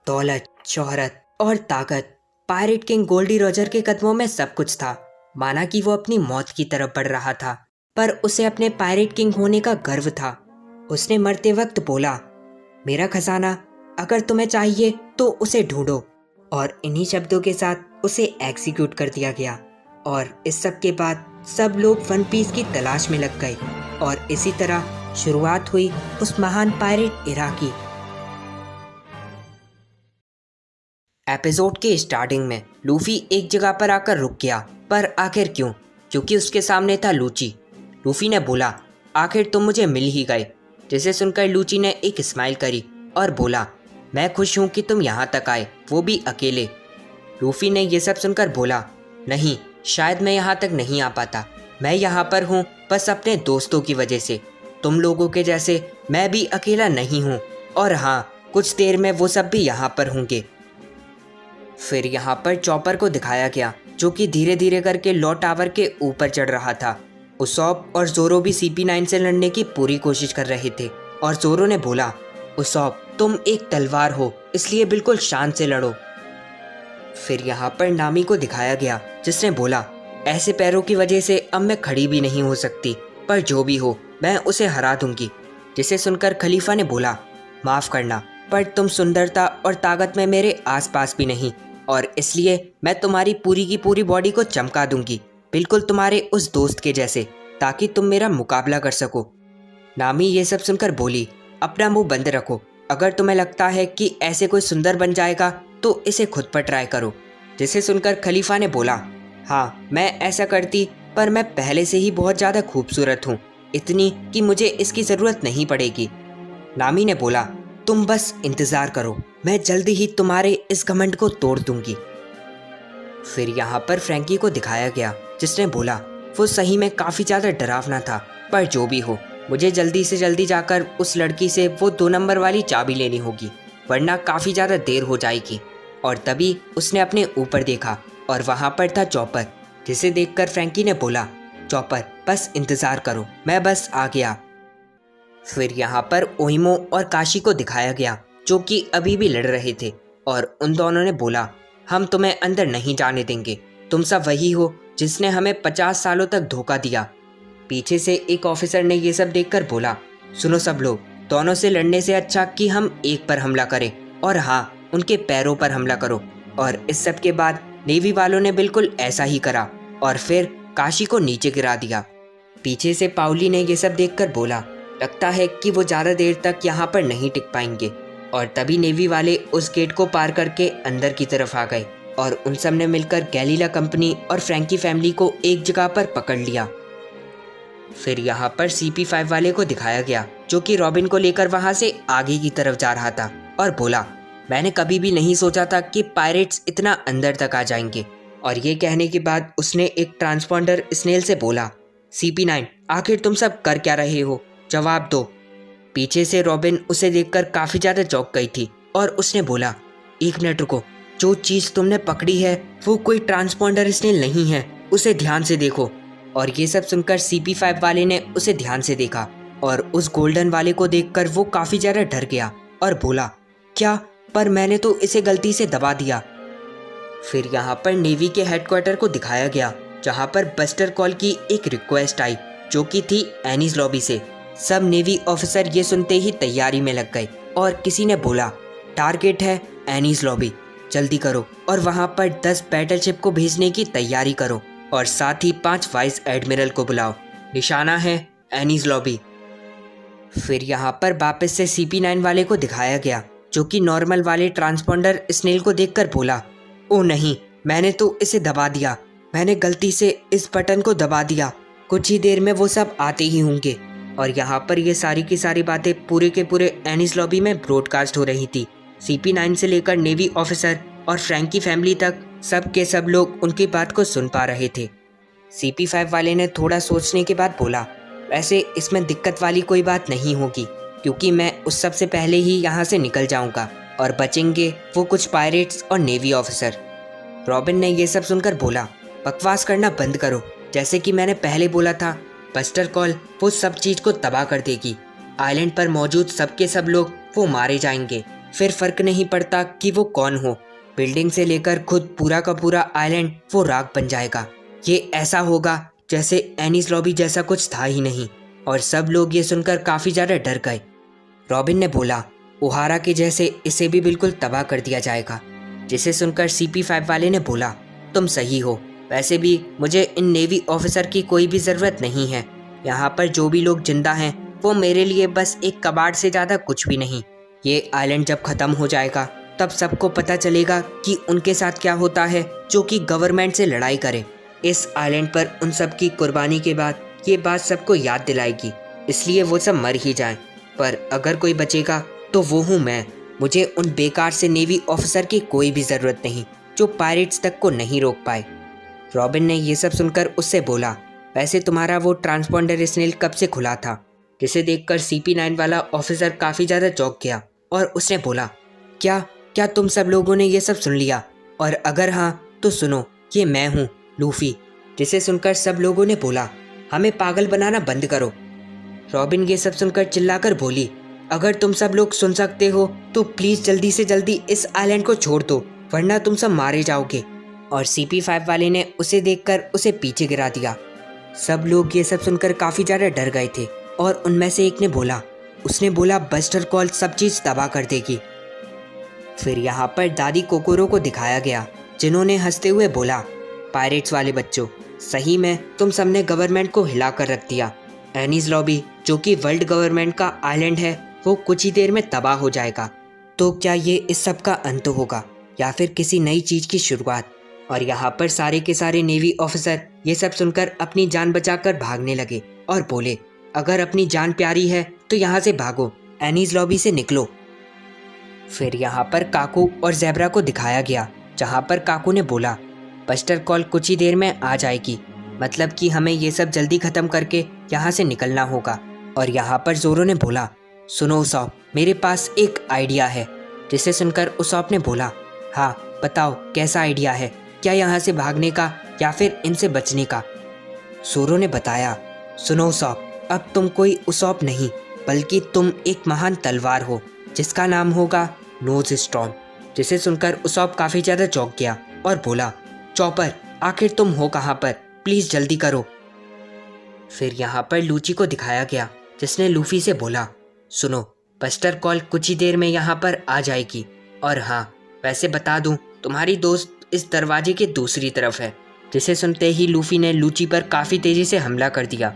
दौलत, शोहरत और ताकत। पायरेट किंग गोल्डी रोजर के कदमों में सब कुछ था। माना कि वो अपनी मौत की तरफ बढ़ रहा था, पर उसे अपने पायरेट किंग होने का गर्व था। उसने मरते वक्त बोला, मेरा खजाना अगर तुम्हें चाहिए तो उसे ढूंढो। और इन्हीं शब्दों के साथ उसे एग्जीक्यूट कर दिया गया। और इस सब के बाद सब लोग वन पीस की तलाश में लग गए और इसी तरह शुरुआत हुई उस महान पायरेट इरा की। एपिसोड के स्टार्टिंग में लूफी एक जगह पर आकर रुक गया, पर आखिर क्यों? क्योंकि उसके सामने था लूची। लूफी ने बोला, आखिर तुम मुझे मिल ही गए। जिसे सुनकर लूची ने एक स्माइल करी और बोला, मैं खुश हूँ कि तुम यहाँ तक आए, वो भी अकेले। लूफी ने यह सब सुनकर बोला, नहीं, शायद मैं यहाँ तक नहीं आ पाता। मैं यहाँ पर हूँ बस अपने दोस्तों की वजह से। तुम लोगों के जैसे मैं भी अकेला नहीं हूँ, और हाँ, कुछ देर में वो सब भी यहाँ पर होंगे। फिर यहाँ पर चॉपर को दिखाया गया, जो कि धीरे धीरे करके लॉ टावर के ऊपर चढ़ रहा था। उसॉप और जोरो भी CP9 से लड़ने की पूरी कोशिश कर रहे थे, और जोरो ने बोला, उसॉप, तुम एक तलवार हो, इसलिए बिल्कुल शान से लड़ो। फिर यहाँ पर नामी को दिखाया गया, जिसने बोला, ऐसे पैरों की वजह से अब मैं खड़ी भी नहीं हो सकती, पर जो भी हो मैं उसे हरा दूंगी। जिसे सुनकर खलीफा ने बोला, माफ़ करना, पर तुम सुंदरता और ताकत में मेरे आसपास भी नहीं, और इसलिए मैं तुम्हारी पूरी की पूरी बॉडी को चमका दूंगी, बिल्कुल तुम्हारे उस दोस्त के जैसे, ताकि तुम मेरा मुकाबला कर सको। नामी ये सब सुनकर बोली, अपना मुंह बंद रखो। अगर तुम्हें लगता है कि ऐसे कोई सुंदर बन जाएगा तो इसे खुद पर ट्राई करो। जिसे सुनकर खलीफा ने बोला, हाँ मैं ऐसा करती, पर मैं पहले से ही बहुत ज़्यादा खूबसूरत हूँ, इतनी कि मुझे इसकी ज़रूरत नहीं पड़ेगी। नामी ने बोला, तुम बस इंतज़ार करो, मैं जल्दी ही तुम्हारे इस घमंड को तोड़ दूंगी। फिर यहाँ पर फ्रैंकी को दिखाया गया, जिसने बोला, वो सही में काफ़ी ज़्यादा डरावना था, पर जो भी हो, मुझे जल्दी से जल्दी जाकर उस लड़की से वो 2 नंबर वाली चाबी लेनी होगी, वरना काफ़ी ज़्यादा देर हो जाएगी। और तभी उसने अपने ऊपर देखा और वहाँ पर था चॉपर। जिसे देखकर फ्रैंकी ने बोला, चॉपर बस इंतज़ार करो, मैं बस आ गया। फिर यहाँ पर ओहिमो और काशी को दिखाया गया, जो कि अभी भी लड़ रहे थे, और उन दोनों ने बोला, हम तुम्हें अंदर नहीं जाने देंगे, तुम सब वही हो जिसने हमें 50 सालों तक धोखा दिया। पीछे से एक ऑफिसर ने ये सब देखकर बोला, सुनो सब लोग, दोनों से लड़ने से अच्छा कि हम एक पर हमला करें, और हाँ, उनके पैरों पर हमला करो। और इस सब के बाद नेवी वालों ने बिल्कुल ऐसा ही करा, और फिर काशी को नीचे गिरा दिया। पीछे से पाउली ने ये सब देखकर बोला, लगता है कि वो ज़्यादा देर तक यहाँ पर नहीं टिक पाएंगे। और तभी नेवी वाले उस गेट को पार करके अंदर की तरफ आ गए, और उन सब ने मिलकर गैलीला कंपनी और फ्रैंकी फैमिली को एक जगह पर पकड़ लिया। फिर यहाँ पर CP5 वाले को दिखाया गया, जो कि रॉबिन को लेकर वहाँ से आगे की तरफ जा रहा था, और बोला, मैंने कभी भी नहीं सोचा था कि पायरेट्स इतना अंदर तक आ जाएंगे। और ये कहने के बाद उसने एक ट्रांसपॉन्डर स्नेल से बोला, CP9, आखिर तुम सब कर क्या रहे हो, जवाब दो। पीछे से रॉबिन उसे देखकर काफ़ी ज़्यादा चौंक गई थी, और उसने बोला, 1 मिनट रुको, जो चीज़ तुमने पकड़ी है वो कोई ट्रांसपॉन्डर स्नेल नहीं है, उसे ध्यान से देखो। और ये सब सुनकर CP5 वाले ने उसे ध्यान से देखा, और उस गोल्डन वाले को देखकर वो काफ़ी ज़्यादा डर गया और बोला, क्या, पर मैंने तो इसे गलती से दबा दिया। फिर यहाँ पर नेवी के हेडक्वार्टर को दिखाया गया, जहाँ पर बस्टर कॉल की एक रिक्वेस्ट आई, जो कि थी एनीज लॉबी से। सब नेवी ऑफिसर ये सुनते ही तैयारी में लग गए, और किसी ने बोला, टारगेट है एनीज लॉबी, जल्दी करो, और वहाँ पर 10 बैटलशिप को भेजने की तैयारी करो, और साथ ही 5 वाइस एडमिरल को बुलाओ, निशाना है एनीज लॉबी। फिर यहाँ पर वापस से CP9 वाले को दिखाया गया, जो कि नॉर्मल वाले ट्रांसपॉन्डर स्नेल को देखकर बोला, ओ नहीं, मैंने तो इसे दबा दिया, मैंने गलती से इस बटन को दबा दिया, कुछ ही देर में वो सब आते ही होंगे। और यहाँ पर ये सारी की सारी बातें पूरे के पूरे एनीज लॉबी में ब्रॉडकास्ट हो रही थी। CP9 से लेकर नेवी ऑफिसर और फ्रैंकी फैमिली तक सब के सब लोग उनकी बात को सुन पा रहे थे। CP5 वाले ने थोड़ा सोचने के बाद बोला, वैसे इसमें दिक्कत वाली कोई बात नहीं होगी, क्योंकि मैं उस सब से पहले ही यहाँ से निकल जाऊँगा, और बचेंगे वो कुछ पायरेट्स और नेवी ऑफिसर। रॉबिन ने ये सब सुनकर बोला, बकवास करना बंद करो, जैसे कि मैंने पहले बोला था, बस्टर कॉल वो सब चीज़ को तबाह कर देगी, आइलैंड पर मौजूद सब के सब लोग वो मारे जाएंगे, फिर फर्क नहीं पड़ता कि वो कौन हो, बिल्डिंग से लेकर खुद पूरा का पूरा आइलैंड वो राख बन जाएगा। ये ऐसा होगा जैसे एनीज लॉबी जैसा कुछ था ही नहीं। और सब लोग ये सुनकर काफ़ी ज़्यादा डर गए। रॉबिन ने बोला, ओहारा के जैसे इसे भी बिल्कुल तबाह कर दिया जाएगा। जिसे सुनकर CP5 वाले ने बोला, तुम सही हो, वैसे भी मुझे इन नेवी ऑफिसर की कोई भी ज़रूरत नहीं है। यहाँ पर जो भी लोग जिंदा हैं वो मेरे लिए बस एक कबाड़ से ज़्यादा कुछ भी नहीं। ये आइलैंड जब ख़त्म हो जाएगा तब सबको पता चलेगा कि उनके साथ क्या होता है जो कि गवर्नमेंट से लड़ाई करे। इस आइलैंड पर उन सब की कुर्बानी के बाद ये बात सबको याद दिलाएगी, इसलिए वो सब मर ही जाएं। पर अगर कोई बचेगा तो वो हूँ मैं। मुझे उन बेकार से नेवी ऑफिसर की कोई भी ज़रूरत नहीं जो पायरेट्स तक को नहीं रोक पाए। रॉबिन ने ये सब सुनकर उससे बोला, वैसे तुम्हारा वो ट्रांसपॉन्डर स्नेल कब से खुला था? जिसे देखकर CP9 वाला ऑफिसर काफ़ी ज़्यादा चौंक गया और उसने बोला, क्या क्या तुम सब लोगों ने ये सब सुन लिया? और अगर हाँ तो सुनो, ये मैं हूँ लूफी। जिसे सुनकर सब लोगों ने बोला, हमें पागल बनाना बंद करो। रॉबिन ये सब सुनकर चिल्लाकर बोली, अगर तुम सब लोग सुन सकते हो तो प्लीज़ जल्दी से जल्दी इस आइलैंड को छोड़ दो, वरना तुम सब मारे जाओगे। और CP5 वाले ने उसे देखकर उसे पीछे गिरा दिया। सब लोग ये सब सुनकर काफ़ी ज़्यादा डर गए थे और उनमें से एक ने बोला, उसने बोला बस्टर कॉल सब चीज़ तबाह कर देगी। फिर यहाँ पर दादी कोकोरो को दिखाया गया, जिन्होंने हंसते हुए बोला, पायरेट्स वाले बच्चों, सही में तुम सबने गवर्नमेंट को हिला कर रख दिया। एनीज लॉबी जो कि वर्ल्ड गवर्नमेंट का आइलैंड है वो कुछ ही देर में तबाह हो जाएगा। तो क्या ये इस सब का अंत होगा या फिर किसी नई चीज़ की शुरुआत? और यहाँ पर सारे के सारे नेवी ऑफिसर ये सब सुनकर अपनी जान बचाकर भागने लगे और बोले, अगर अपनी जान प्यारी है तो यहाँ से भागो, एनीज लॉबी से निकलो। फिर यहाँ पर काकू और ज़ेब्रा को दिखाया गया, जहाँ पर काकू ने बोला, बस्टर कॉल कुछ ही देर में आ जाएगी, मतलब कि हमें ये सब जल्दी ख़त्म करके यहाँ से निकलना होगा। और यहाँ पर जोरो ने बोला, सुनो उसॉप, मेरे पास एक आइडिया है। जिसे सुनकर उसॉप ने बोला, हाँ बताओ कैसा आइडिया है, क्या यहाँ से भागने का या फिर इनसे बचने का? जोरो ने बताया, सुनो उसॉप, अब तुम कोई उसॉप नहीं बल्कि तुम एक महान तलवार हो जिसका नाम होगा नोज स्टॉर्म। जिसे सुनकर उसॉप काफ़ी ज़्यादा चौंक गया और बोला, चॉपर आखिर तुम हो कहाँ पर, प्लीज़ जल्दी करो। फिर यहाँ पर लूची को दिखाया गया, जिसने लूफी से बोला, सुनो, बस्टर कॉल कुछ ही देर में यहाँ पर आ जाएगी। और हाँ, वैसे बता दूँ, तुम्हारी दोस्त इस दरवाजे के दूसरी तरफ है। जिसे सुनते ही लूफी ने लूची पर काफ़ी तेज़ी से हमला कर दिया।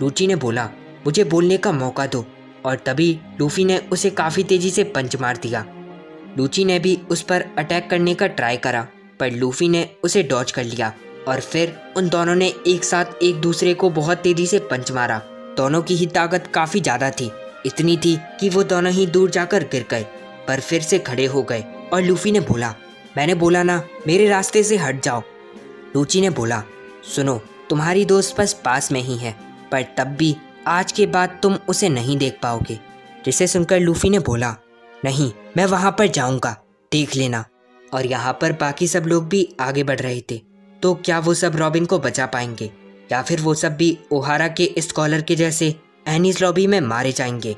लूची ने बोला, मुझे बोलने का मौका दो। और तभी लूफी ने उसे काफ़ी तेज़ी से पंच मार दिया। लूची ने भी उस पर अटैक करने का ट्राई करा, पर लूफी ने उसे डॉज कर लिया और फिर उन दोनों ने एक साथ एक दूसरे को बहुत तेज़ी से पंच मारा। दोनों की ही ताकत काफ़ी ज़्यादा थी, इतनी थी कि वो दोनों ही दूर जाकर गिर गए, पर फिर से खड़े हो गए। और लूफी ने बोला, मैंने बोला ना, मेरे रास्ते से हट जाओ। लूची ने बोला, सुनो, तुम्हारी दोस्त बस पास में ही है, पर तब भी आज के बाद तुम उसे नहीं देख पाओगे। जिसे सुनकर लूफी ने बोला, नहीं, मैं वहाँ पर जाऊँगा, देख लेना। और यहाँ पर बाकी सब लोग भी आगे बढ़ रहे थे। तो क्या वो सब रॉबिन को बचा पाएंगे या फिर वो सब भी ओहारा के स्कॉलर के जैसे एनीज लॉबी में मारे जाएंगे?